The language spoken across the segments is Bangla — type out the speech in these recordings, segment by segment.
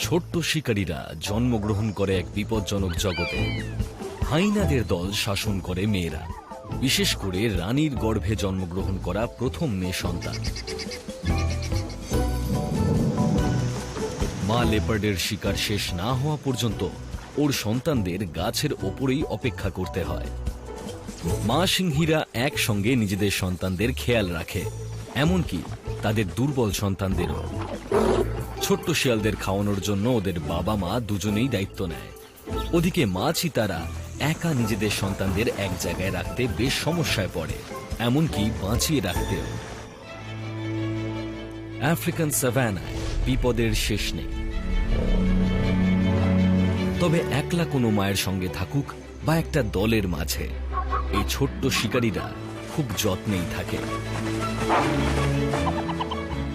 ছোট্ট শিকারীরা জন্মগ্রহণ করে এক বিপজ্জনক জগতে। হাইনাদের দল শাসন করে মেয়েরা, বিশেষ করে রানীর গর্ভে জন্মগ্রহণ করা প্রথম মেয়ে সন্তান। মা লেপার্ডের শিকার শেষ না হওয়া পর্যন্ত ওর সন্তানদের গাছের ওপরেই অপেক্ষা করতে হয়। মা সিংহীরা একসঙ্গে নিজেদের সন্তানদের খেয়াল রাখে, এমনকি তাদের দুর্বল সন্তানদেরও। ছোট্ট শিয়ালদের খাওয়ানোর জন্য ওদের বাবা মা দুজনেই দায়িত্ব নেয়। ওদিকে মা চিতারা একা নিজেদের সন্তানদের এক জায়গায় রাখতে বেশ সমস্যায় পড়ে, এমনকি বাঁচিয়ে রাখতেও। আফ্রিকান সাভানায় বিপদের শেষ নেই। তবে একলা কোনো মায়ের সঙ্গে থাকুক বা একটা দলের মাঝে, এই ছোট্ট শিকারীরা খুব যত্নেই থাকে।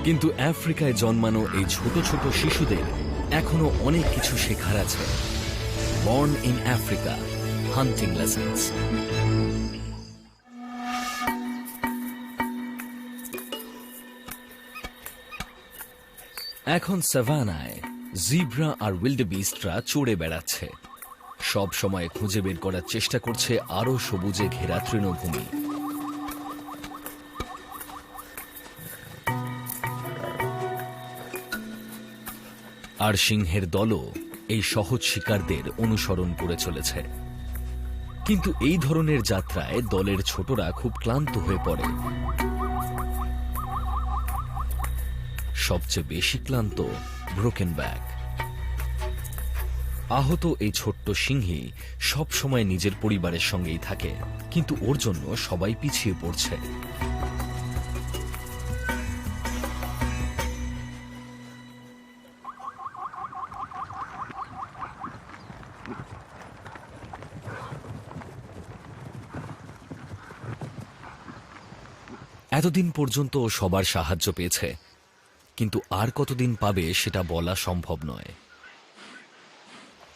কিন্তু আফ্রিকায় জন্মানো এই ছোট ছোট শিশুদের এখনো অনেক কিছু শেখার আছে। Born in Africa, hunting lessons. এখন সাভানায় জিব্রা আর উইল্ডবিস্টরা চড়ে বেড়াচ্ছে, সব সময় খুঁজে বের করার চেষ্টা করছে আরো সবুজে ঘেরা তৃণভূমি। আর সিংহের দলও এই সহজ শিকারদের অনুসরণ করে চলেছে। কিন্তু এই ধরনের যাত্রায় দলের ছোটরা খুব ক্লান্ত হয়ে পড়ে। সবচেয়ে বেশি ক্লান্ত ব্রোকেন ব্যাক। আহত এই ছোট্ট সিংহী সব সময় নিজের পরিবারের সঙ্গেই থাকে, কিন্তু ওর জন্য সবাই পিছিয়ে পড়ছে। এতদিন পর্যন্ত সবার সাহায্য পেয়েছে, কিন্তু আর কতদিন পাবে সেটা বলা সম্ভব নয়।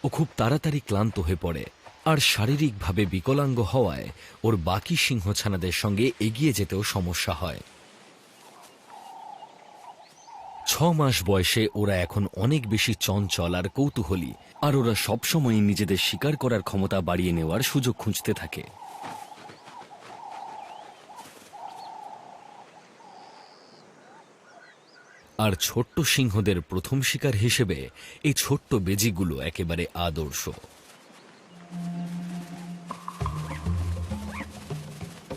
ও খুব তাড়াতাড়ি ক্লান্ত হয়ে পড়ে, আর শারীরিকভাবে বিকলাঙ্গ হওয়ায় ওর বাকি সিংহছানাদের সঙ্গে এগিয়ে যেতেও সমস্যা হয়। 6 মাস বয়সে ওরা এখন অনেক বেশি চঞ্চল আর কৌতূহলী, আর ওরা সবসময় নিজেদের শিকার করার ক্ষমতা বাড়িয়ে নেওয়ার সুযোগ খুঁজতে থাকে। আর ছোট্ট সিংহদের প্রথম শিকার হিসেবে এই ছোট্ট বেজিগুলো একেবারে আদর্শ।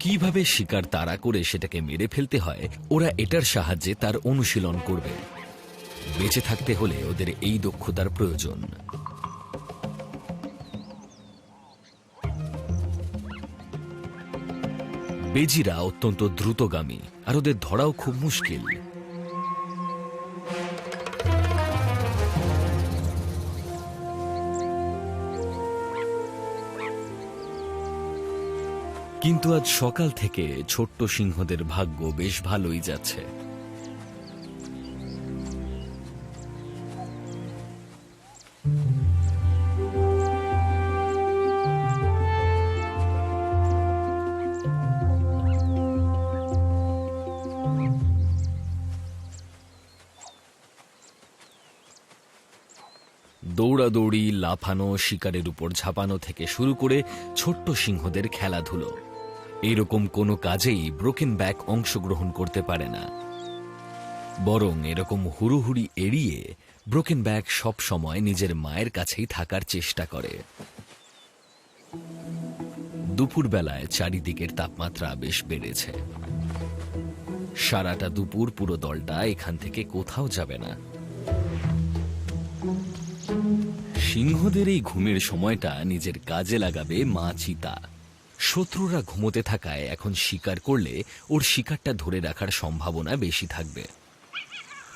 কিভাবে শিকার তাড়া করে সেটাকে মেরে ফেলতে হয়, ওরা এটার সাহায্যে তার অনুশীলন করবে। বেঁচে থাকতে হলে ওদের এই দক্ষতার প্রয়োজন। বেজিরা অত্যন্ত দ্রুতগামী, আর ওদের ধরাও খুব মুশকিল। কিন্তু আজ সকাল থেকে ছোট্ট সিংহদের ভাগ্য বেশ ভালোই যাচ্ছে। দৌড়াদৌড়ি, লাফানো, শিকারের উপর ঝাঁপানো থেকে শুরু করে ছোট্ট সিংহদের খেলাধুলো, এরকম কোনো কাজেই ব্রোকেন ব্যাক অংশগ্রহণ করতে পারে না। বরং এরকম হুড়োহুড়ি এড়িয়ে ব্রোকেন ব্যাক সব সময় নিজের মায়ের কাছেই থাকার চেষ্টা করে। দুপুরবেলায় চারিদিকের তাপমাত্রা বেশ বেড়েছে। সারাটা দুপুর পুরো দলটা এখান থেকে কোথাও যাবে না। সিংহদের এই ঘুমের সময়টা নিজের কাজে লাগাবে মা চিতা। শত্রুরা ঘুমোতে থাকায় এখন শিকার করলে ওর শিকারটা ধরে রাখার সম্ভাবনা বেশি থাকবে।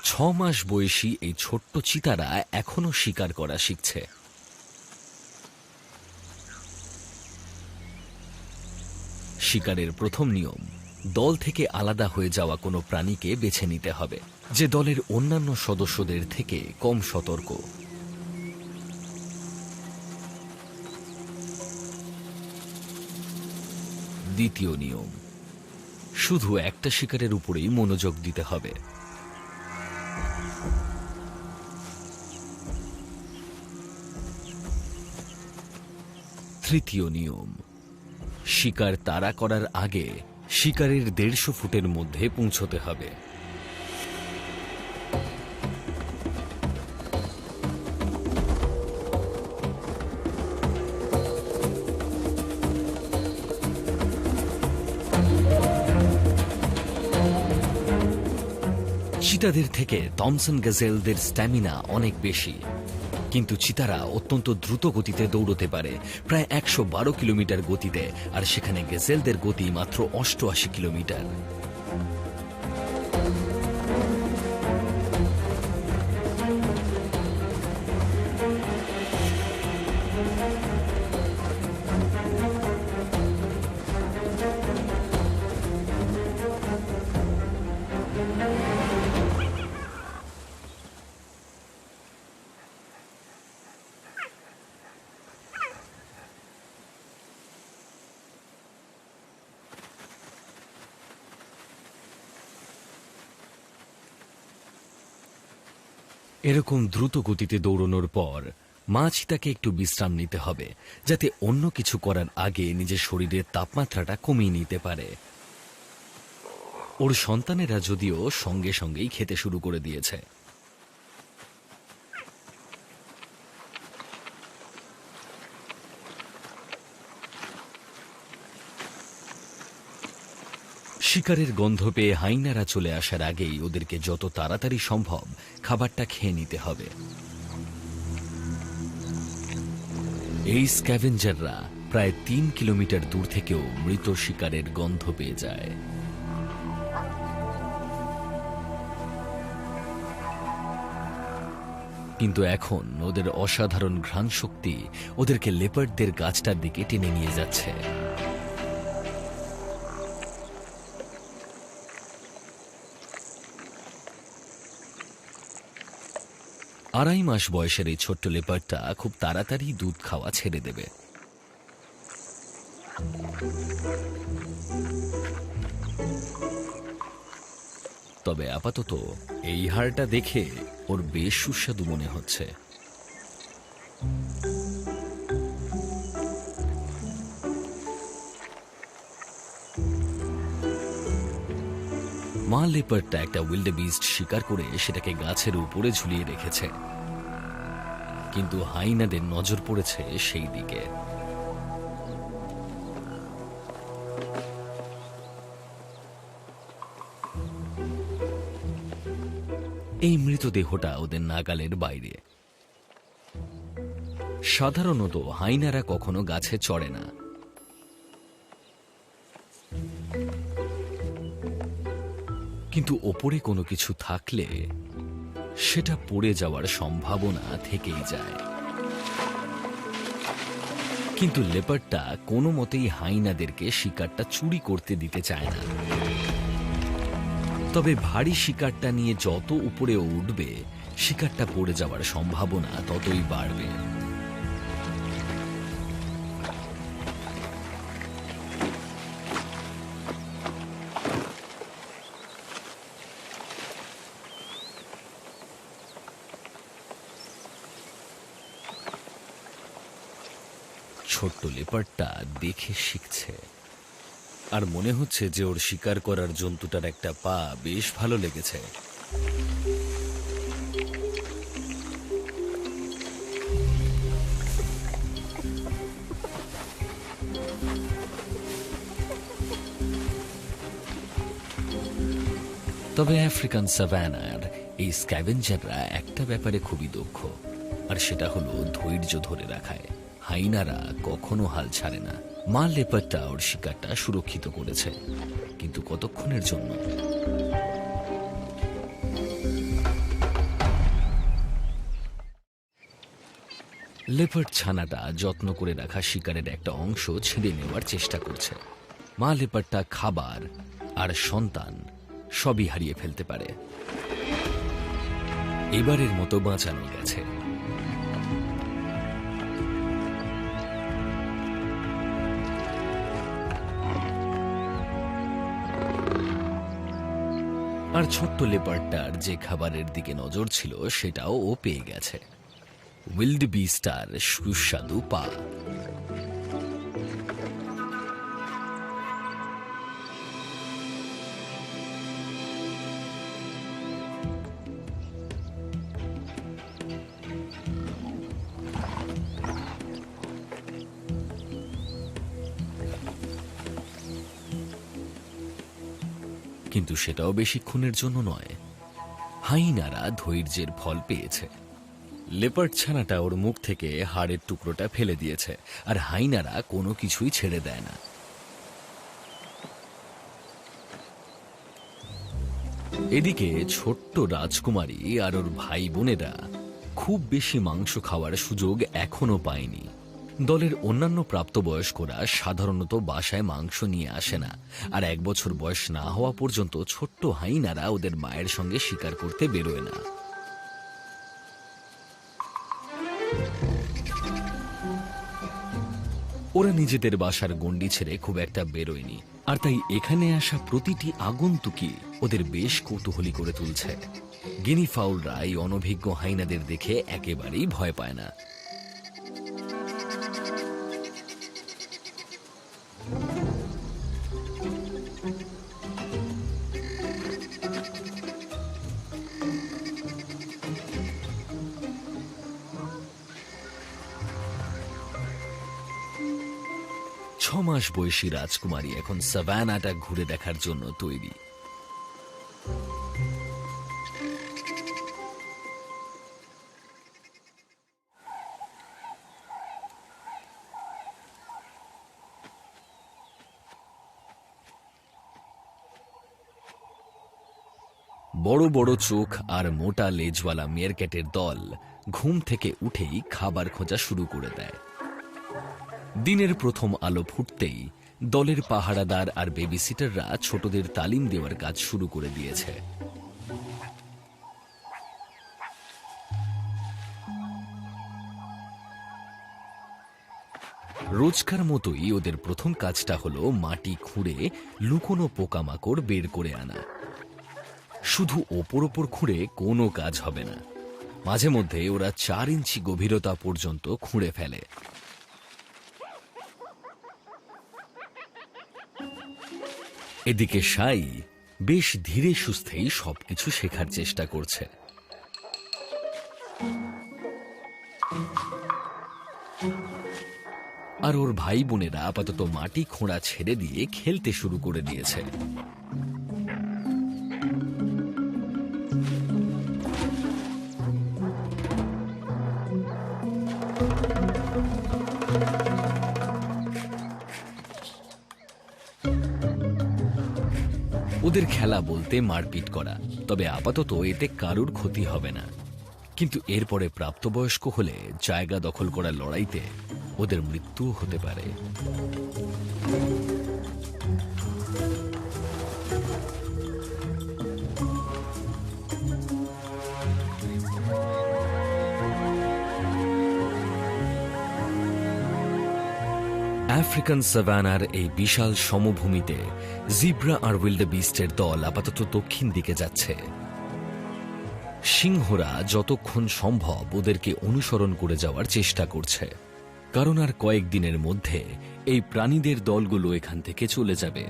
6 মাস বয়সী এই ছোট্ট চিতারা এখনো শিকার করা শিখছে। শিকারের প্রথম নিয়ম, দল থেকে আলাদা হয়ে যাওয়া কোনো প্রাণীকে বেছে নিতে হবে, যে দলের অন্যান্য সদস্যদের থেকে কম সতর্ক। দ্বিতীয় নিয়ম, শুধু একটা শিকারের উপরেই মনোযোগ দিতে হবে। তৃতীয় নিয়ম, শিকার তাড়া করার আগে শিকারের 150 ফুটের মধ্যে পৌঁছতে হবে। চিতাদের থেকে থমসন গ্যাজেলদের স্ট্যামিনা অনেক বেশি, কিন্তু চিতারা অত্যন্ত দ্রুত গতিতে দৌড়তে পারে, প্রায় 112 কিলোমিটার গতিতে, আর সেখানে গ্যাজেলদের গতি মাত্র 88 কিলোমিটার। এরকম দ্রুত গতিতে দৌড়ানোর পর মা চিতাকে একটু বিশ্রাম নিতে হবে, যাতে অন্য কিছু করার আগে নিজের শরীরের তাপমাত্রাটা কমিয়ে নিতে পারে। ওর সন্তানেরা যদিও সঙ্গে সঙ্গেই খেতে শুরু করে দিয়েছে। শিকারের গন্ধ পেয়ে হাইনারা চলে আসার আগেই ওদেরকে যত তাড়াতাড়ি সম্ভব খাবারটা খেয়ে নিতে হবে। এই স্ক্যাভেঞ্জাররা প্রায় 3 কিলোমিটার দূর থেকেও মৃত শিকারের গন্ধ পেয়ে যায়। কিন্তু এখন ওদের অসাধারণ ঘ্রাণ শক্তি ওদেরকে লেপার্ডদের গাছটার দিকে টেনে নিয়ে যাচ্ছে। আড়াই মাস বয়সের এই ছোট্ট লেপার্ডটা খুব তাড়াতাড়ি দুধ খাওয়া ছেড়ে দেবে। তবে আপাতত এই হাড়টা দেখে ওর বেশ সুস্বাদু মনে হচ্ছে। মা লেপার্ডটা একটা উইল্ডবিস্ট শিকার করে সেটাকে গাছের উপরে ঝুলিয়ে রেখেছে, কিন্তু হাইনাদের নজর পড়েছে সেই দিকে। এই মৃতদেহটা ওদের নাগালের বাইরে। সাধারণত হাইনারা কখনো গাছে চড়ে না, কিন্তু ওপরে কোনো কিছু থাকলে সেটা পড়ে যাওয়ার সম্ভাবনা থেকেই যায়। কিন্তু লেপার্ডটা কোনো মতেই হাইনাদেরকে শিকারটা চুরি করতে দিতে চায় না। তবে ভারী শিকারটা নিয়ে যত উপরে উঠবে, শিকারটা পড়ে যাওয়ার সম্ভাবনা ততই বাড়বে। ছোট্ট লেপার্ডটা দেখে শিখছে, আর মনে হচ্ছে যে ওর শিকার করার জন্তুটার একটা পা বেশ ভালো লেগেছে। তবে আফ্রিকান সাভানার এই স্ক্যাভেঞ্জাররা একটা ব্যাপারে খুবই দক্ষ, আর সেটা হলো ধৈর্য ধরে রাখায়। হাইনারা কখনো হাল ছাড়ে না। মা লেপার্ডটা ওর শিকারটা সুরক্ষিত করেছে, কিন্তু কতক্ষণের জন্য? লেপার্ড ছানাটা যত্ন করে রাখা শিকারের একটা অংশ ছিঁড়ে নেওয়ার চেষ্টা করছে। মা লেপার্ডটা খাবার আর সন্তান সবই হারিয়ে ফেলতে পারে। এবারের মতো বাঁচানো গেছে। আর ছোট্ট লেপার্ডটার যে খাবারের দিকে নজর ছিল সেটাও ও পেয়ে গেছে, উইল্ডবিস্টার সুস্বাদু পা। কিন্তু সেটাও বেশিক্ষণের জন্য নয়। হাইনারা ধৈর্যের ফল পেয়েছে। লেপার্ড ছানাটা ওর মুখ থেকে হাড়ের টুকরোটা ফেলে দিয়েছে, আর হাইনারা কোনো কিছুই ছেড়ে দেয় না। এদিকে ছোট্ট রাজকুমারী আর ওর ভাই বোনেরা খুব বেশি মাংস খাওয়ার সুযোগ এখনো পায়নি। দলের অন্যান্য প্রাপ্তবয়স্করা সাধারণত বাসায় মাংস নিয়ে আসে না, আর 1 বছর বয়স না হওয়া পর্যন্ত ছোট্ট হাইনারা ওদের মায়ের সঙ্গে শিকার করতে বেরোয় না। ওরা নিজেদের বাসার গণ্ডি ছেড়ে খুব একটা বেরোয়নি, আর তাই এখানে আসা প্রতিটি আগন্তুকই ওদের বেশ কৌতূহলী করে তুলছে। গিনি ফাউলরা এই অনভিজ্ঞ হাইনাদের দেখে একেবারেই ভয় পায় না। মাস বয়সী রাজকুমারী এখন সাভানাটা ঘুরে দেখার জন্য তৈরি। বড় বড় চোখ আর মোটা লেজওয়ালা মেয়ারক্যাটের দল ঘুম থেকে উঠেই খাবার খোঁজা শুরু করে দেয়। দিনের প্রথম আলো ফুটতেই দলের পাহারাদার আর বেবিসিটাররা ছোটদের তালিম দেওয়ার কাজ শুরু করে দিয়েছে। রোজকার মতোই ওদের প্রথম কাজটা হলো মাটি খুঁড়ে লুকোনো পোকামাকড় বের করে আনা। শুধু ওপর ওপর খুঁড়ে কোনো কাজ হবে না, মাঝে মধ্যে ওরা 4 ইঞ্চি গভীরতা পর্যন্ত খুঁড়ে ফেলে। এদিকে সাই বেশ ধীরে সুস্থেই সবকিছু শেখার চেষ্টা করছে। আর ওর ভাই বোনেরা আপাতত মাটি খোঁড়া ছেড়ে দিয়ে খেলতে শুরু করে দিয়েছে। ওদের খেলা বলতে মারপিট করা, তবে আপাতত এতে কারুর ক্ষতি হবে না। কিন্তু এরপরে প্রাপ্তবয়স্ক হলে জায়গা দখল করার লড়াইতে ওদের মৃত্যুও হতে পারে। আফ্রিকান সাভানার এই বিশাল সমভূমিতে জিব্রা আর উইল্ডবিস্টের দল আপাতত দক্ষিণ দিকে যাচ্ছে। সিংহরা যতক্ষণ সম্ভব ওদেরকে অনুসরণ করে যাওয়ার চেষ্টা করছে, কারণ আর কয়েকদিনের মধ্যে এই প্রাণীদের দলগুলো এখান থেকে চলে যাবে।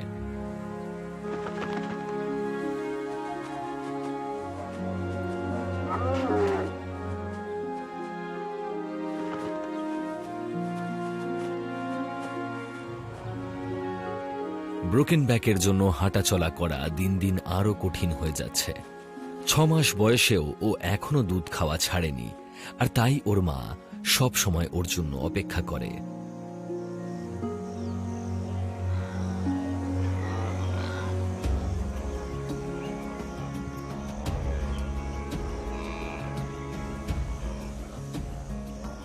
ব্রোকেন ব্যাকের জন্য হাঁটাচলা করা দিন দিন আরো কঠিন হয়ে যাচ্ছে। 6 মাস বয়সেও ও এখনো দুধ খাওয়া ছাড়েনি, আর তাই ওর মা সব সময় ওর জন্য অপেক্ষা করে।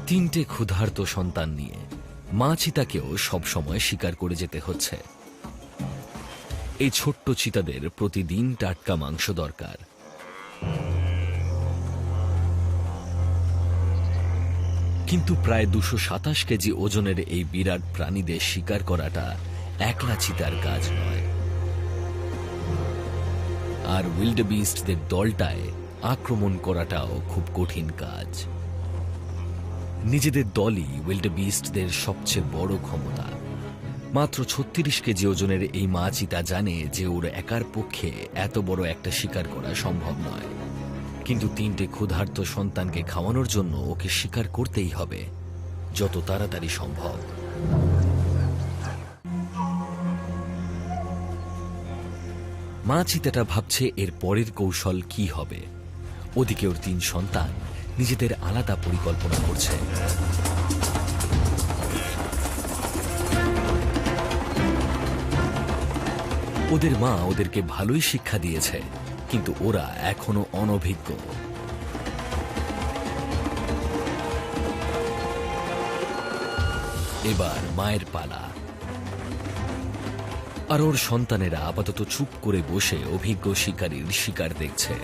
তিনটে ক্ষুধার্ত সন্তান নিয়ে মা চিতাকেও সব সময় শিকার করে যেতে হচ্ছে। এই ছোট্ট চিতাদের প্রতিদিন টাটকা মাংস দরকার। কিন্তু প্রায় 227 কেজি ওজনের এই বিরাট প্রাণীদের শিকার করাটা একলা চিতার কাজ নয়, আর উইল্ডবিস্টদের দলটায় আক্রমণ করাটাও খুব কঠিন কাজ। নিজেদের দলই উইল্ডবিস্টদের সবচেয়ে বড় ক্ষমতা। মাত্র 36 কেজি ওজনের এই মা চিতা জানে যে ওর একার পক্ষে এত বড় একটা শিকার করা সম্ভব নয়, কিন্তু 3টে ক্ষুধার্ত সন্তানকে খাওয়ানোর জন্য ওকে শিকার করতেই হবে যত তাড়াতাড়ি সম্ভব। মা চিতাটা ভাবছে এর পরের কৌশল কি হবে। ওদিকে ওর 3 সন্তান নিজেদের আলাদা পরিকল্পনা করছে। ওদের মা ওদেরকে ভালোই শিক্ষা দিয়েছে, কিন্তু ওরা এখনো অনভিজ্ঞ। এবার মায়ের পালা, আর ওর সন্তানেরা আপাতত চুপ করে বসে অভিজ্ঞ শিকারীর শিকার দেখছে।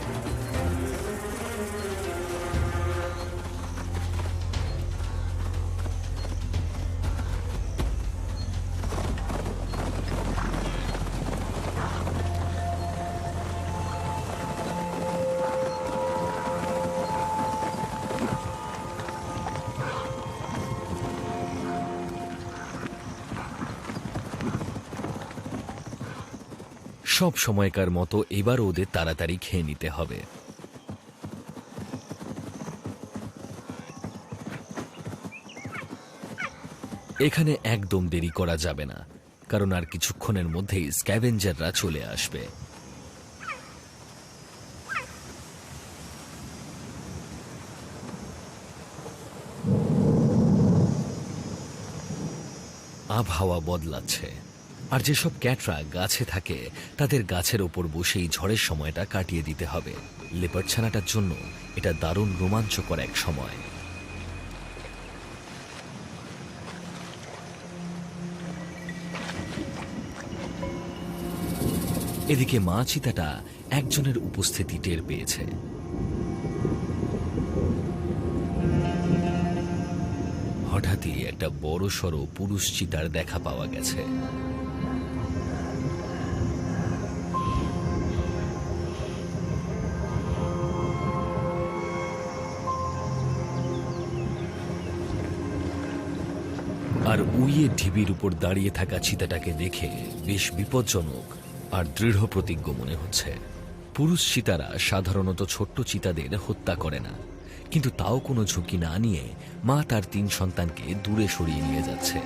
সব সময়কার মতো এবার ওদের তাড়াতাড়ি খেয়ে নিতে হবে। এখানে একদম দেরি করা যাবে না, কারণ আর কিছুক্ষণের মধ্যেই স্ক্যাভেঞ্জাররা চলে আসবে। আবহাওয়া বদলাচ্ছে, আর যেসব ক্যাটরা গাছে থাকে তাদের গাছের ওপর বসেই ঝড়ের সময়টা কাটিয়ে দিতে হবে। লেপার্ড ছানাটার জন্য এটা দারুণ রোমাঞ্চকর এক সময়। এদিকে মা চিতাটা একজনের উপস্থিতি টের পেয়েছে। হঠাৎই একটা বড় সড়ো পুরুষ চিতার দেখা পাওয়া গেছে। আর উইয়ের ঢিবির উপর দাঁড়িয়ে থাকা চিতাটাকে দেখে বেশ বিপজ্জনক আর দৃঢ় প্রতিজ্ঞ মনে হচ্ছে। পুরুষ চিতারা সাধারণত ছোট্ট চিতাদের হত্যা করে না, কিন্তু তাও কোনো ঝুঁকি না নিয়ে মা তার 3 সন্তানকে দূরে সরিয়ে নিয়ে যাচ্ছে।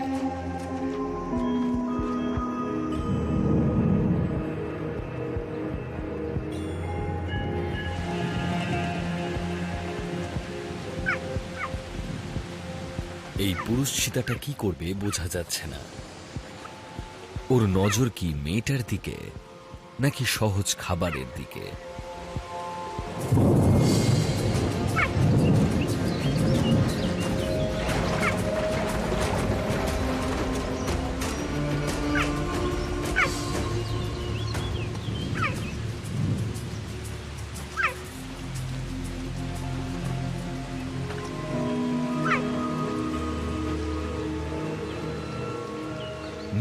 এই পুরুষ চিতাটা কি করবে বোঝা যাচ্ছে না। ওর নজর কি মেয়েটার দিকে, নাকি সহজ খাবারের দিকে?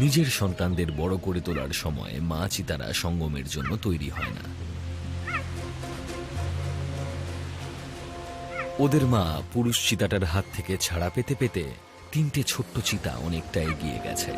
নিজের সন্তানদের বড় করে তোলার সময় মা চিতারা সঙ্গমের জন্য তৈরি হয় না। ওদের মা পুরুষ চিতাটার হাত থেকে ছাড়া পেতে পেতে 3টে ছোট্ট চিতা অনেকটা এগিয়ে গেছে।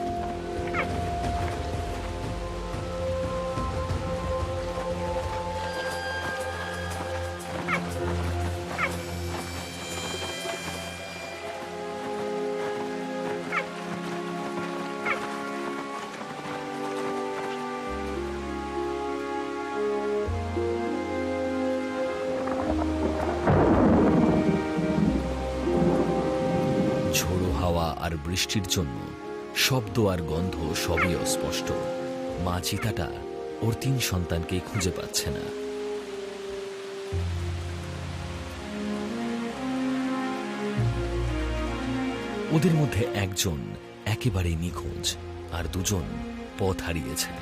ঝোড়ো হাওয়া আর বৃষ্টির জন্য শব্দ আর গন্ধ সবই অস্পষ্ট। মা চিতাটা ওর 3 সন্তানকে খুঁজে পাচ্ছে না। ওদের মধ্যে একজন একেবারে নিখোঁজ, আর 2জন পথ হারিয়েছে।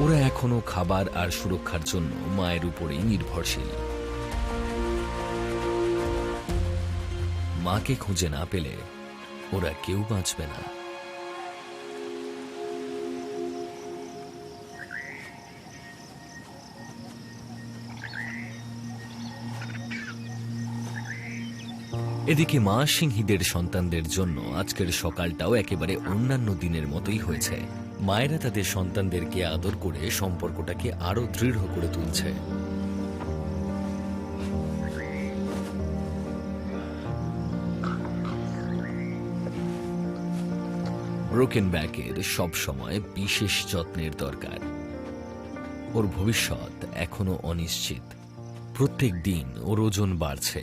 ওরা এখনো খাবার আর সুরক্ষার জন্য মায়ের উপরেই নির্ভরশীল। মাকে খুঁজে না পেলে ওরা কেউ বাঁচবে না। এদিকে মা সিংহীদের সন্তানদের জন্য আজকের সকালটাও একেবারে অন্যান্য দিনের মতোই হয়েছে। মায়েরা তাদের সন্তানদেরকে আদর করে সম্পর্কটাকে আরো দৃঢ় করে তুলছে। ব্রোকেন ব্যাকের সব সময় বিশেষ যত্নের দরকার। ওর ভবিষ্যৎ এখনো অনিশ্চিত। প্রত্যেক দিন ওর ওজন বাড়ছে,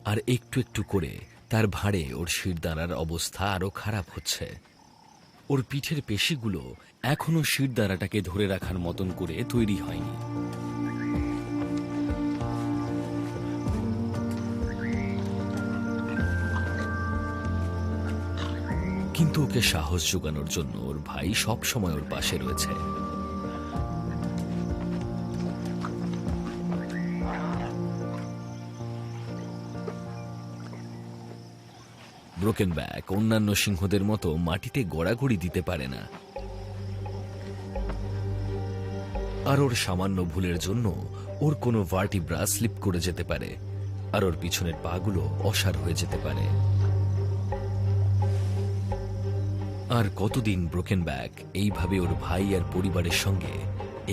আর একটু একটু করে তার ভাঁড়ে ওর শিরদাঁড়ার অবস্থা আরো খারাপ হচ্ছে। ওর পিঠের পেশিগুলো এখনো শিরদাঁড়াটাকে ধরে রাখার মতন করে তৈরি হয়নি। কিন্তু ওকে সাহস জোগানোর জন্য ওর ভাই সব সময় ওর পাশে রয়েছে। ব্রোকেন ব্যাক অন্যান্য সিংহদের মতো মাটিতে গড়াগড়ি দিতে পারে না, আর ওর সামান্য ভুলের জন্য ওর কোনো ভার্টিব্রা স্লিপ করে যেতে পারে, আর ওর পিছনের পাগুলো অসাড় হয়ে যেতে পারে। আর কতদিন ব্রোকেন ব্যাক এইভাবে ওর ভাই আর পরিবারের সঙ্গে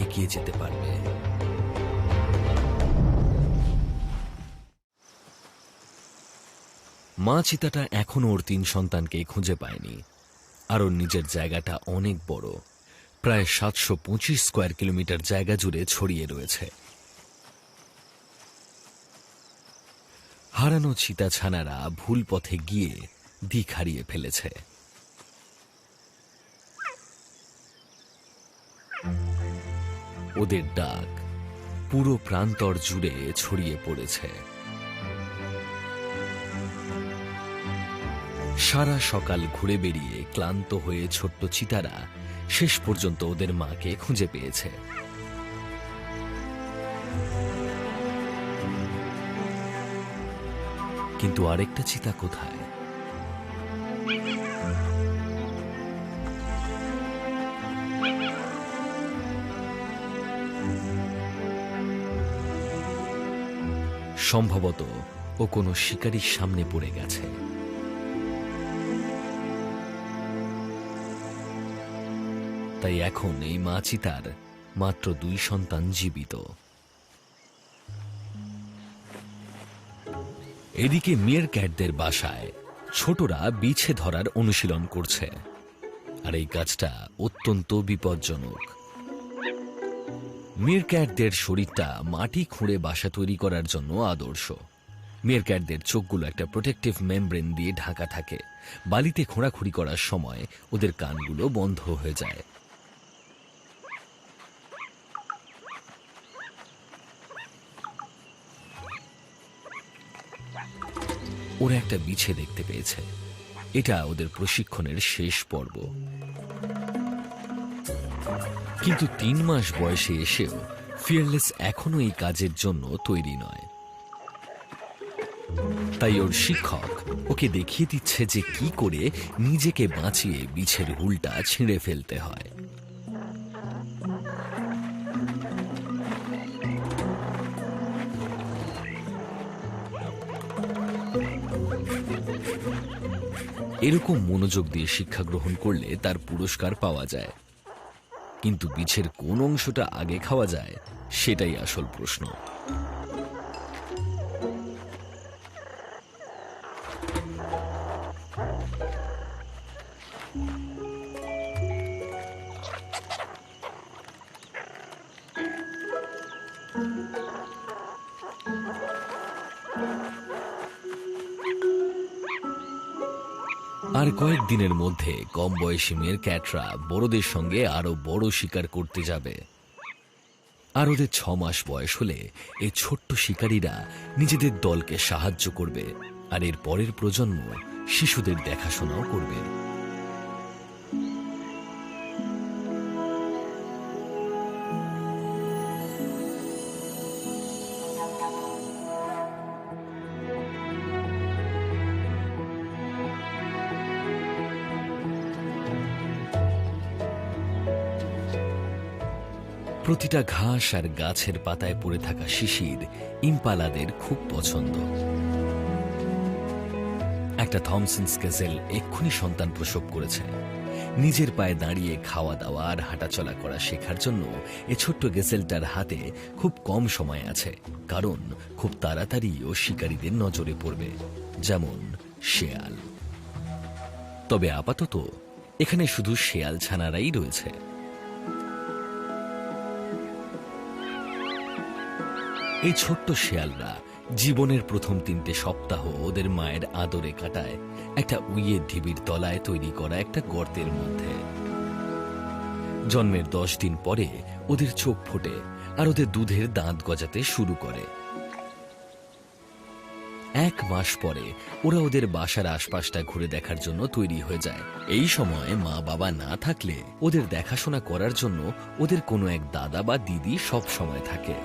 এগিয়ে যেতে পারবে? মা চিতাটা এখনো ওর 3 সন্তানকে খুঁজে পায়নি, আর ওর নিজের জায়গাটা অনেক বড়, প্রায় 725 স্কোয়ার কিলোমিটার জায়গা জুড়ে ছড়িয়ে রয়েছে। হারানো চিতা ছানারা ভুল পথে গিয়ে দিক হারিয়ে ফেলেছে। ওদের ডাক পুরো প্রান্তর জুড়ে ছড়িয়ে পড়েছে। সারা সকাল ঘুরে বেরিয়ে ক্লান্ত হয়ে ছোট্ট চিতারা শেষ পর্যন্ত ওদের মাকে খুঁজে পেয়েছে। কিন্তু আরেকটা চিতা কোথায়? সম্ভবত ও কোনো শিকারীর সামনে পড়ে গেছে। তাই এখন এই মা চিতার মাত্র 2 সন্তান জীবিত। এদিকে মিয়ারক্যাটদের বাসায় ছোটরা বিছে ধরার অনুশীলন করছে, আর এই কাজটা অত্যন্ত বিপজ্জনক। মিয়ারক্যাটদের শরীরটা মাটি খুঁড়ে বাসা তৈরি করার জন্য আদর্শ। মিয়ারক্যাটদের চোখগুলো একটা প্রোটেক্টিভ মেমব্রেন দিয়ে ঢাকা থাকে। বালিতে খোঁড়াখুড়ি করার সময় ওদের কানগুলো বন্ধ হয়ে যায়। ওরা একটা বিছে দেখতে পেয়েছে। এটা ওদের প্রশিক্ষণের শেষ পর্ব। কিন্তু 3 মাস বয়সে এসেও ফিয়ারলেস এখনো এই কাজের জন্য তৈরি নয়। তাই ওর শিক্ষক ওকে দেখিয়ে দিচ্ছে যে কি করে নিজেকে বাঁচিয়ে বিছের হুলটা ছিঁড়ে ফেলতে হয়। এরকম মনোযোগ দিয়ে শিক্ষা গ্রহণ করলে তার পুরস্কার পাওয়া যায়, কিন্তু বিছের কোন অংশটা আগে খাওয়া যায় সেটাই আসল প্রশ্ন। আর কয়েকদিনের মধ্যে কম বয়সী মিয়ারক্যাটরা বড়দের সঙ্গে আরো বড় শিকার করতে যাবে। আর ওদের 6 মাস বয়স হলে এই ছোট্ট শিকারীরা নিজেদের দলকে সাহায্য করবে, আর এর পরের প্রজন্ম শিশুদের দেখাশোনাও করবে। প্রতিটা ঘাস আর গাছের পাতায় পড়ে থাকা শিশির ইম্পালাদের খুব পছন্দ। একটা থমসন্স গেজেল এক্ষুনি সন্তান প্রসব করেছে। নিজের পায়ে দাঁড়িয়ে খাওয়া দাওয়া আর হাঁটাচলা করা শেখার জন্য এই ছোট্ট গেজেলটার হাতে খুব কম সময় আছে, কারণ খুব তাড়াতাড়ি ও শিকারীদের নজরে পড়বে, যেমন শেয়াল। তবে আপাতত এখানে শুধু শেয়াল ছানারাই রয়েছে। এই ছোট্ট শেয়ালরা জীবনের প্রথম 3টে সপ্তাহ ওদের মায়ের আদরে কাটায় একটা উইয়ের ঢিবির তলায় তৈরি করা একটা গর্তের মধ্যে। জন্মের 10 দিন পরে ওদের চোখ ফোটে আর ওদের দুধের দাঁত গজাতে শুরু করে। 1 মাস পরে ওরা ওদের বাসার আশপাশটা ঘুরে দেখার জন্য তৈরি হয়ে যায়। এই সময় মা বাবা না থাকলে ওদের দেখাশোনা করার জন্য ওদের কোনো এক দাদা বা দিদি সব সময় থাকে।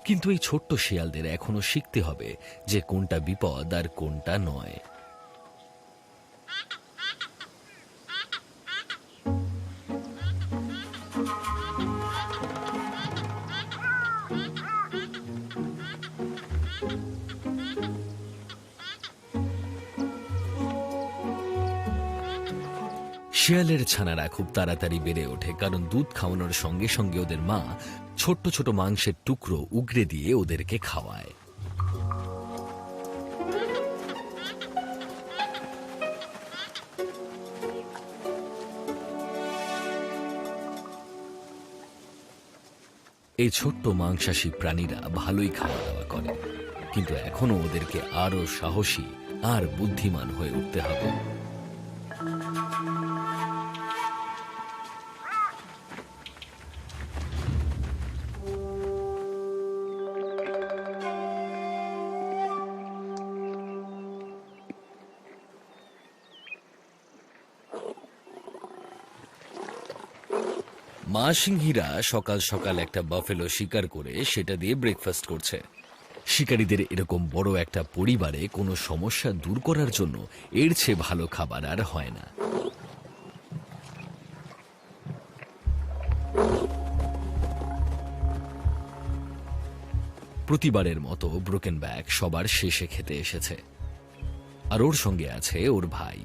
কিন্তু এই ছোট্ট শিয়ালদের এখনো শিখতে হবে যে কোনটা বিপদ আর কোনটা নয়। শিয়ালের ছানারা খুব তাড়াতাড়ি বেড়ে ওঠে, কারণ দুধ খাওয়ানোর সঙ্গে সঙ্গে ওদের মা ছোট্ট ছোট মাংসের টুকরো উগরে দিয়ে ওদেরকে খাওয়ায়। এই ছোট্ট মাংসাশী প্রাণীরা ভালোই খাওয়া দাওয়া করে, কিন্তু এখনো ওদেরকে আরো সাহসী আর বুদ্ধিমান হয়ে উঠতে হবে। মা সিংহীরা সকাল সকাল একটা বাফেলো শিকার করে সেটা দিয়ে ব্রেকফাস্ট করছে। শিকারীদের এরকম বড় একটা পরিবারে কোনো সমস্যা দূর করার জন্য এর চেয়ে ভালো খাবার আর হয় না। প্রতিবারের মতো ব্রোকেন ব্যাক সবার শেষে খেতে এসেছে, আর ওর সঙ্গে আছে ওর ভাই।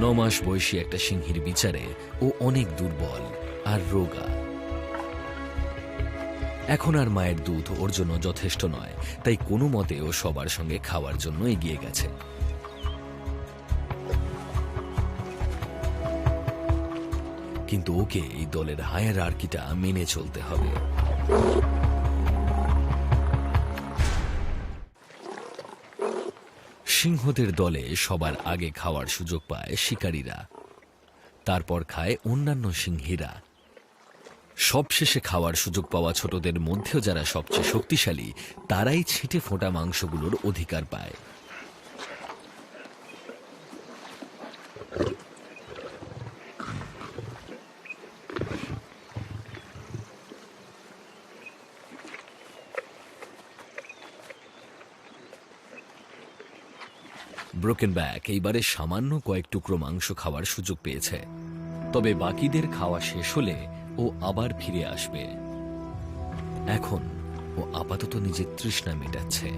9 মাস বয়সী একটা সিংহীর বিচারে ও অনেক দুর্বল আর রোগা। এখন আর মায়ের দুধ ওর জন্য যথেষ্ট নয়, তাই কোনো মতে ও সবার সঙ্গে খাওয়ার জন্য এগিয়ে গেছে। কিন্তু ওকে এই দলের হায়ারার্কিটা মেনে চলতে হবে। সিংহদের দলে সবার আগে খাওয়ার সুযোগ পায় শিকারীরা, তারপর খায় অন্যান্য সিংহীরা। সবশেষে খাওয়ার সুযোগ পাওয়া ছোটদের মধ্যেও যারা সবচেয়ে শক্তিশালী তারাই ছিটে ফোঁটা মাংসগুলোর অধিকার পায়। ব্রোকেন ব্যাক এইবারে সামান্য কয়েক টুকরো মাংস খাওয়ার সুযোগ পেয়েছে, তবে বাকিদের খাওয়া শেষ হলে ও আবার ফিরে আসবে। এখন ও আপাতত নিজের তৃষ্ণা মেটাচ্ছে।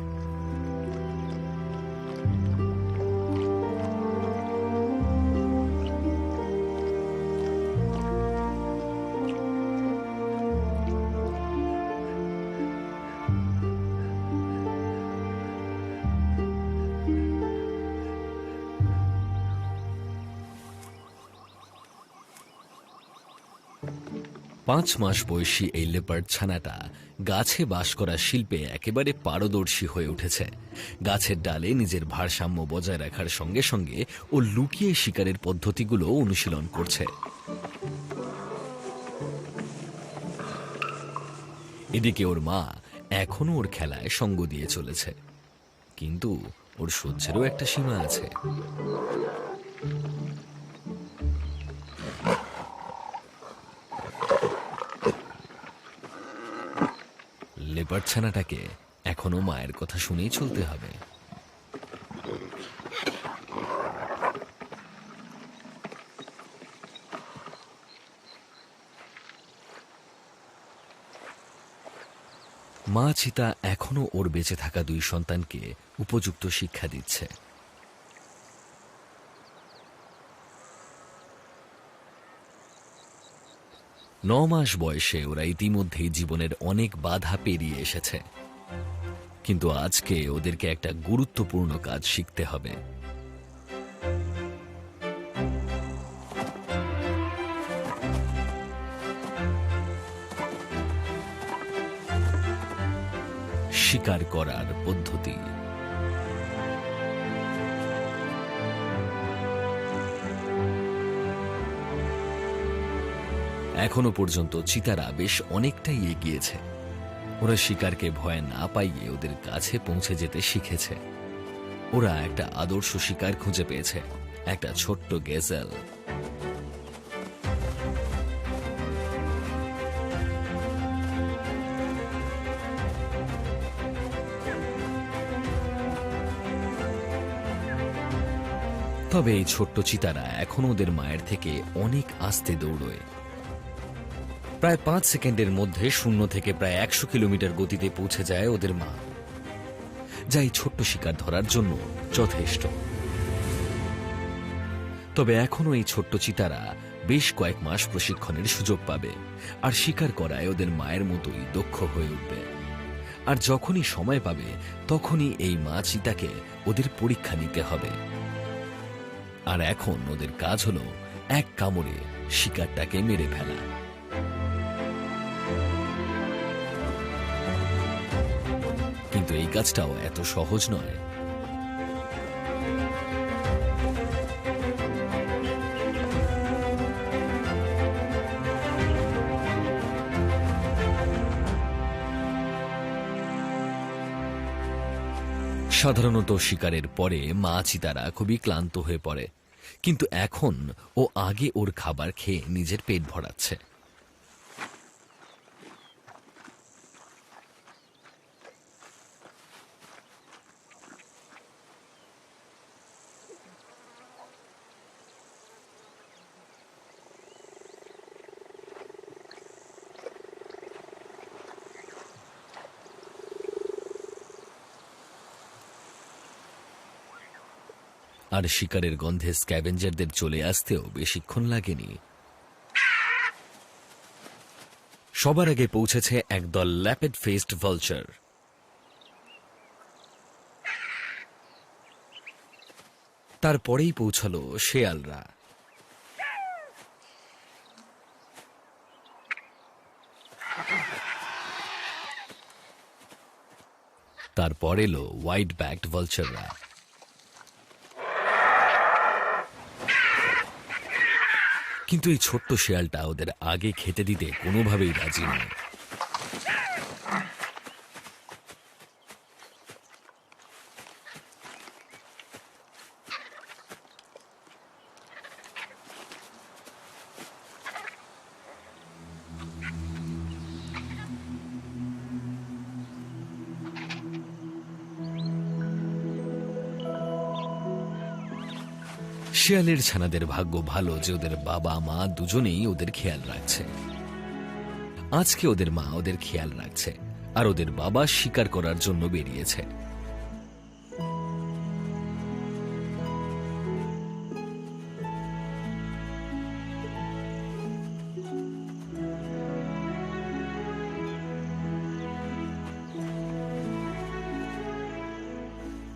পাঁচ মাস বয়সী এই লেপার্ড ছানাটা গাছে বাস করা শিল্পে একেবারে পারদর্শী হয়ে উঠেছে। গাছের ডালে নিজের ভারসাম্য বজায় রাখার সঙ্গে সঙ্গে ও লুকিয়ে শিকারের পদ্ধতিগুলো অনুশীলন করছে। এদিকে ওর মা এখনো ওর খেলায় সঙ্গ দিয়ে চলেছে, কিন্তু ওর সহ্যেরও একটা সীমা আছে। লেপার্ড ছানাটাকে এখনো মায়ের কথা শুনেই চলতে হবে। মা চিতা এখনো ওর বেঁচে থাকা 2 সন্তানকে উপযুক্ত শিক্ষা দিচ্ছে। ন মাস বয়সে ওরা ইতিমধ্যেই জীবনের অনেক বাধা পেরিয়ে এসেছে, কিন্তু আজকে ওদেরকে একটা গুরুত্বপূর্ণ কাজ শিখতে হবে। শিকার করার পদ্ধতি। এখনো পর্যন্ত চিতারা বেশ অনেকটাই এগিয়েছে। ওরা শিকারকে ভয় না পাইয়ে ওদের কাছে পৌঁছে যেতে শিখেছে। ওরা একটা আদর্শ শিকার খুঁজে পেয়েছে, একটা ছোট্ট গেজেল। তবে এই ছোট্ট চিতারা এখন ওদের মায়ের থেকে অনেক আস্তে দৌড়য়। প্রায় 5 সেকেন্ডের মধ্যে 0 থেকে প্রায় 100 কিলোমিটার গতিতে পৌঁছে যায় ওদের মা, যা এই ছোট্ট শিকার ধরার জন্য যথেষ্ট। তবে এখনো এই ছোট্ট চিতারা বেশ কয়েক মাস প্রশিক্ষণের সুযোগ পাবে, আর শিকার করায় ওদের মায়ের মতোই দক্ষ হয়ে উঠবে। আর যখনই সময় পাবে তখনই এই মা চিতাকে ওদের পরীক্ষা নিতে হবে। আর এখন ওদের কাজ হলো এক কামড়ে শিকারটাকে মেরে ফেলা। কিন্তু এই কাজটাও এত সহজ নয়। সাধারণত শিকারের পরে মা চিতারা খুবই ক্লান্ত হয়ে পড়ে, কিন্তু এখন ও আগে ওর খাবার খেয়ে নিজের পেট ভরাচ্ছে। আর শিকারের গন্ধে স্ক্যাভেঞ্জারদের চলে আসতেও বেশিক্ষণ লাগেনি। সবার আগে পৌঁছেছে একদল ল্যাপেড ফেসড ভালচার। তারপরেই পৌঁছালো শেয়ালরা। তারপর এলো হোয়াইট ব্যাকড ভালচাররা। কিন্তু এই ছোট্ট শেয়ালটা ওদের আগে খেতে দিতে কোনোভাবেই রাজি নয়। শিয়ালের ছানাদের ভাগ্য ভালো যে ওদের বাবা মা দুজনেই ওদের খেয়াল রাখছে। আজকে ওদের মা ওদের খেয়াল রাখছে, আর ওদের বাবা শিকার করার জন্য বেরিয়েছে।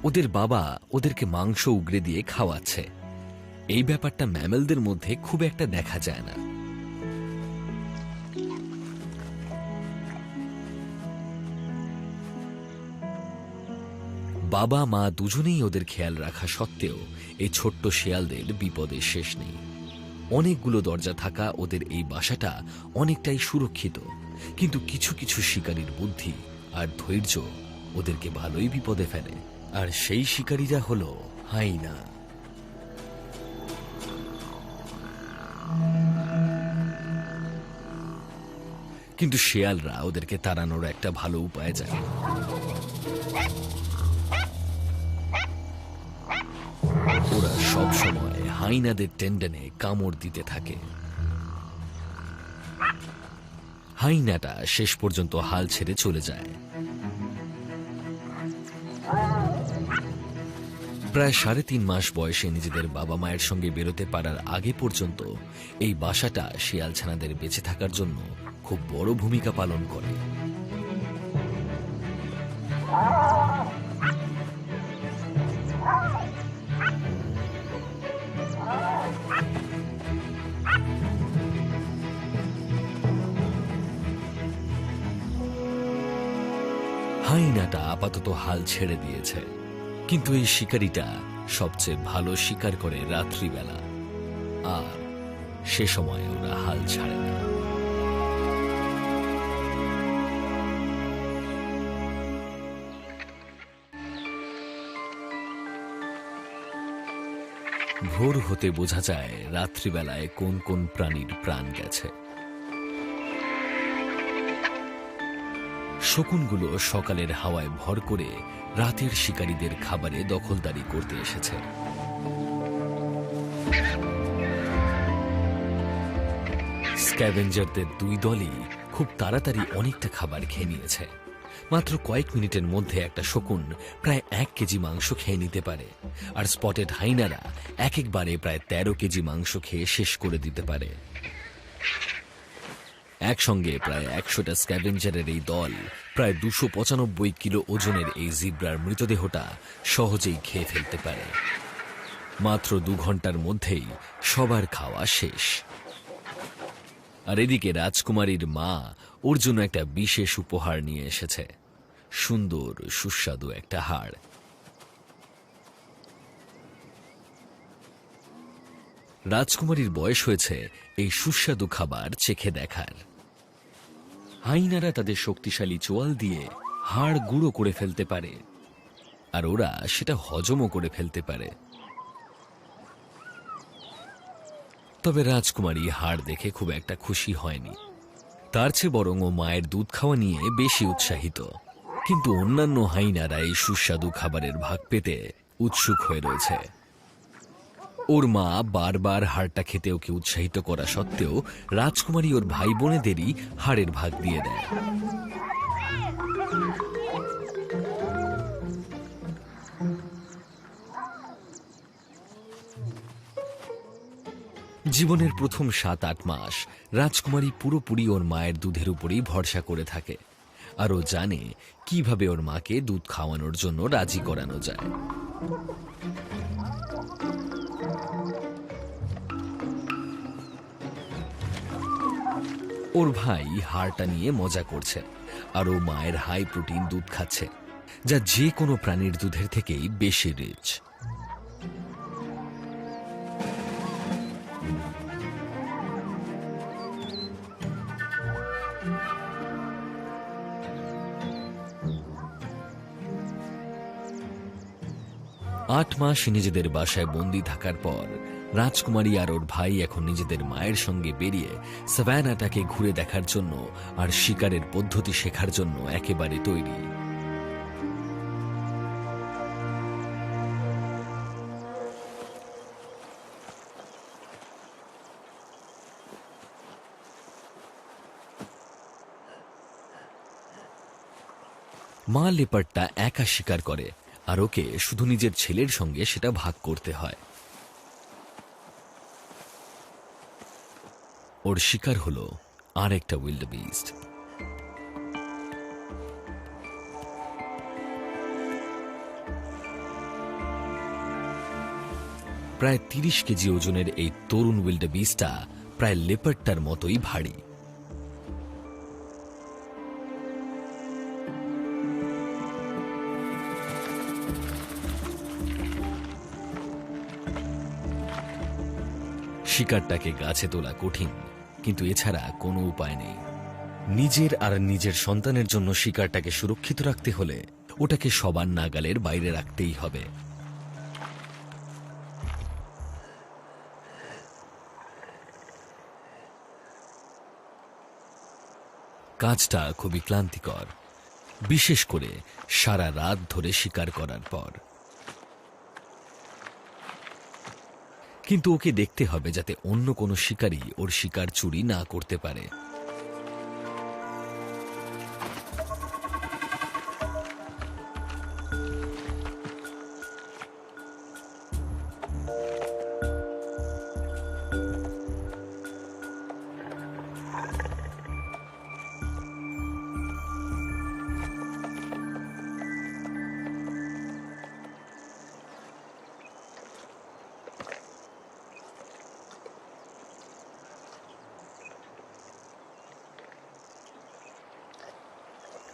ওদের বাবা ওদেরকে মাংস উগরে দিয়ে খাওয়াচ্ছে। এই ব্যাপারটা ম্যামেলদের মধ্যে খুব একটা দেখা যায় না। বাবা মা দুজনেই ওদের খেয়াল রাখা সত্ত্বেও এই ছোট্ট শেয়ালদের বিপদের শেষ নেই। অনেকগুলো দরজা থাকা ওদের এই বাসাটা অনেকটাই সুরক্ষিত, কিন্তু কিছু কিছু শিকারীর বুদ্ধি আর ধৈর্য ওদেরকে ভালোই বিপদে ফেলে। আর সেই শিকারীরা হলো হাইনা। কিন্তু শেয়ালরা ওদেরকে তাড়ানোর একটা ভালো উপায় জানে। ওরা সব সময় হাইনাদের টেন্ডনে কামড় দিতে থাকে। হাইনাটা শেষ পর্যন্ত হাল ছেড়ে চলে যায়। প্রায় 3.5 মাস বয়সে নিজেদের বাবা মায়ের সঙ্গে বেরোতে পারার আগে পর্যন্ত এই বাসাটা শিয়াল ছানাদের বেঁচে থাকার জন্য খুব বড় ভূমিকা পালন করে। হাইনাটা আপাতত হাল ছেড়ে দিয়েছে, কিন্তু এই শিকারীটা সবচেয়ে ভালো শিকার করে রাত্রিবেলা, আর সে সময় ওরা হাল ছাড়ে না। ভোর হতে বোঝা যায় রাত্রিবেলায় কোন কোন প্রাণীর প্রাণ গেছে। শকুনগুলো সকালের হাওয়ায় ভর করে রাতের শিকারীদের খাবারে দখলদারি করতে এসেছে। স্ক্যাভেঞ্জারদের দুই দলই খুব তাড়াতাড়ি অনেকটা খাবার খেয়ে নিয়েছে। মাত্র কয়েক মিনিটের মধ্যে একটা শকুন প্রায় 1 কেজি মাংস খেয়ে নিতে পারে, আর স্পটেড হাইনারা একবারে প্রায় 13 কেজি মাংস খেয়ে শেষ করে দিতে পারে। একসঙ্গে প্রায় 100টা স্ক্যাভেঞ্জারের এই দল প্রায় 295 কিলো ওজনের এই জিব্রার মৃতদেহটা সহজেই খেয়ে ফেলতে পারে। মাত্র 2 ঘন্টার মধ্যেই সবার খাওয়া শেষ। আর এদিকে রাজকুমারীর মা ওর জন্য একটা বিশেষ উপহার নিয়ে এসেছে, সুন্দর সুস্বাদু একটা হাড়। রাজকুমারীর বয়স হয়েছে এই সুস্বাদু খাবার চেখে দেখার। হাইনারা তাদের শক্তিশালী চোয়াল দিয়ে হাড় গুঁড়ো করে ফেলতে পারে, আর ওরা সেটা হজমও করে ফেলতে পারে। তবে রাজকুমারী হাড় দেখে খুব একটা খুশি হয়নি, তার চেয়ে বরং ও মায়ের দুধ খাওয়া নিয়ে বেশি উৎসাহিত। কিন্তু অন্যান্য হাইনারা এই সুস্বাদু খাবারের ভাগ পেতে উৎসুক হয়ে রয়েছে। ওর মা বারবার হাড়টা খেতে ওকে উৎসাহিত করা সত্ত্বেও রাজকুমারী ওর ভাই বোনেদেরই হাড়ের ভাগ দিয়ে দেয়। জীবনের প্রথম 7-8 মাস রাজকুমারী পুরোপুরি ওর মায়ের দুধের উপরেই ভরসা করে থাকে, আর ও জানে কিভাবে ওর মাকে দুধ খাওয়ানোর জন্য রাজি করানো যায়। ওর ভাই হাড়টা নিয়ে মজা করছে, আর ও মায়ের হাই প্রোটিন দুধ খাচ্ছে, যা যে কোনো প্রাণীর দুধের থেকেই বেশি রিচ। আট মাস নিজেদের বাসায় বন্দি থাকার পর রাজকুমারী আর ওর ভাই এখন নিজেদের মায়ের সঙ্গে বেরিয়ে সাভানাটাকে ঘুরে দেখার জন্য আর শিকারের পদ্ধতি শেখার জন্য একেবারে তৈরি। মা লেপার্ডটা একা শিকার করে, আর ওকে শুধু নিজের ছেলের সঙ্গে সেটা ভাগ করতে হয়। ওর শিকার হলো আর একটা উইল্ডবিস্ট। প্রায় 30 কেজি ওজনের এই তরুণ উইল্ডবিস্টটা প্রায় লেপার্ডটার মতোই ভারী। শিকারটাকে গাছে তোলা কঠিন, কিন্তু এছাড়া কোনো উপায় নেই। নিজের আর নিজের সন্তানের জন্য শিকারটাকে সুরক্ষিত রাখতে হলে ওটাকে সবার নাগালের বাইরে রাখতেই হবে। কাজটা খুবই ক্লান্তিকর, বিশেষ করে সারা রাত ধরে শিকার করার পর। কিন্তু ওকে দেখতে হবে যাতে অন্য কোনো শিকারী ওর শিকার চুরি না করতে পারে।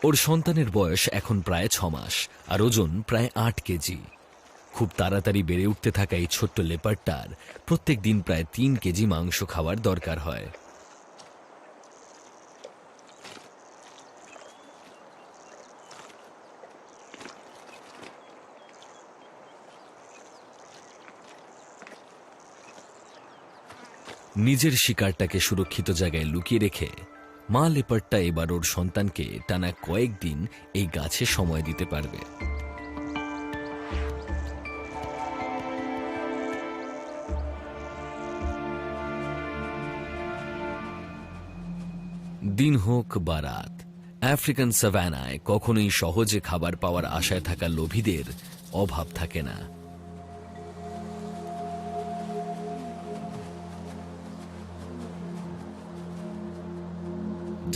ওর সন্তানের বয়স এখন প্রায় 6 মাস আর ওজন প্রায় 8 কেজি। খুব তাড়াতাড়ি বেড়ে উঠতে থাকা এই ছোট্ট লেপার্ডটার প্রত্যেক দিন প্রায় 3 কেজি মাংস খাওয়ার দরকার হয়। নিজের শিকারটাকে সুরক্ষিত জায়গায় লুকিয়ে রেখে মা লেপার্ডটা এবার ওর সন্তানকে টানা কয়েকদিন এই গাছে সময় দিতে পারবে। দিন হোক বা রাত, আফ্রিকান সাভানায় কখনোই সহজে খাবার পাওয়ার আশায় থাকা লোভীদের অভাব থাকে না।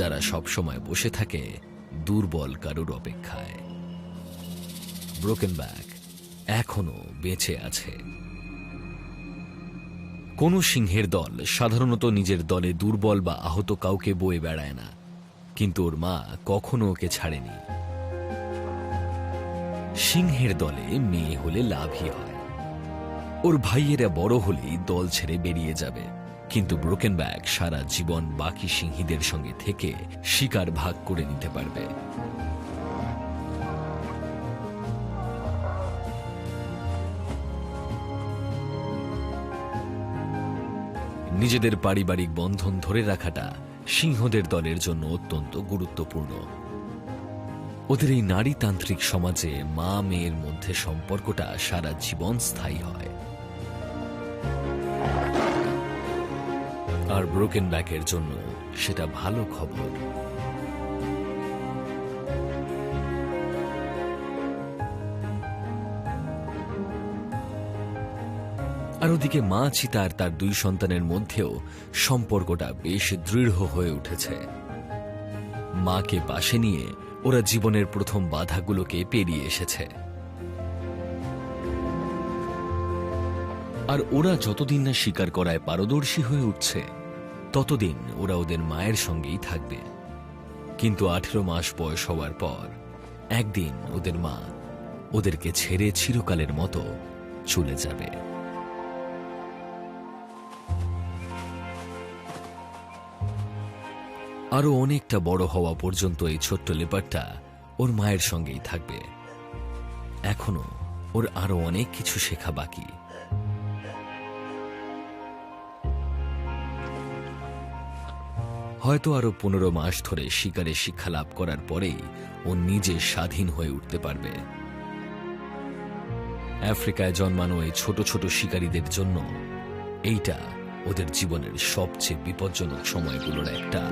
যারা সবসময় বসে থাকে দুর্বল কারুর অপেক্ষায়। ব্রোকেন ব্যাক এখনো বেঁচে আছে। কোন সিংহের দল সাধারণত নিজের দলে দুর্বল বা আহত কাউকে বয়ে বেড়ায় না, কিন্তু ওর মা কখনো ওকে ছাড়েনি। সিংহের দলে মেয়ে হলে লাভই হয়। ওর ভাইয়েরা বড় হলেই দল ছেড়ে বেরিয়ে যাবে, কিন্তু ব্রোকেন ব্যাক সারা জীবন বাকি সিংহীদের সঙ্গে থেকে শিকার ভাগ করে নিতে পারবে। নিজেদের পারিবারিক বন্ধন ধরে রাখাটা সিংহদের দলের জন্য অত্যন্ত গুরুত্বপূর্ণ। ওদের এই নারীতান্ত্রিক সমাজে মা মেয়ের মধ্যে সম্পর্কটা সারা জীবন স্থায়ী হয়। আর ব্রোকেন ব্যাকের জন্য সেটা ভালো খবর। আর ওদিকে মা চিতা আর তার 2 সন্তানের মধ্যেও সম্পর্কটা বেশ দৃঢ় হয়ে উঠেছে। মাকে পাশে নিয়ে ওরা জীবনের প্রথম বাধাগুলোকে পেরিয়ে এসেছে। আর ওরা যতদিন না শিকার করায় পারদর্শী হয়ে উঠছে, ততদিন ওরা ওদের মায়ের সঙ্গেই থাকবে। কিন্তু 18 মাস বয়স হওয়ার পর একদিন ওদের মা ওদেরকে ছেড়ে চিরকালের মতো চলে যাবে। আরো অনেকটা বড় হওয়া পর্যন্ত এই ছোট্ট লেপারটা ওর মায়ের সঙ্গেই থাকবে। এখনো ওর আরো অনেক কিছু শেখা বাকি। হয়তো আরো 15 মাস ধরে শিকারে শিক্ষা লাভ করার পরেই ও নিজে স্বাধীন হয়ে উঠতে পারবে। আফ্রিকায় জন্মানো এই ছোট ছোট শিকারীদের জন্য এইটা ওদের জীবনের সবচেয়ে বিপজ্জনক সময়গুলোর একটা।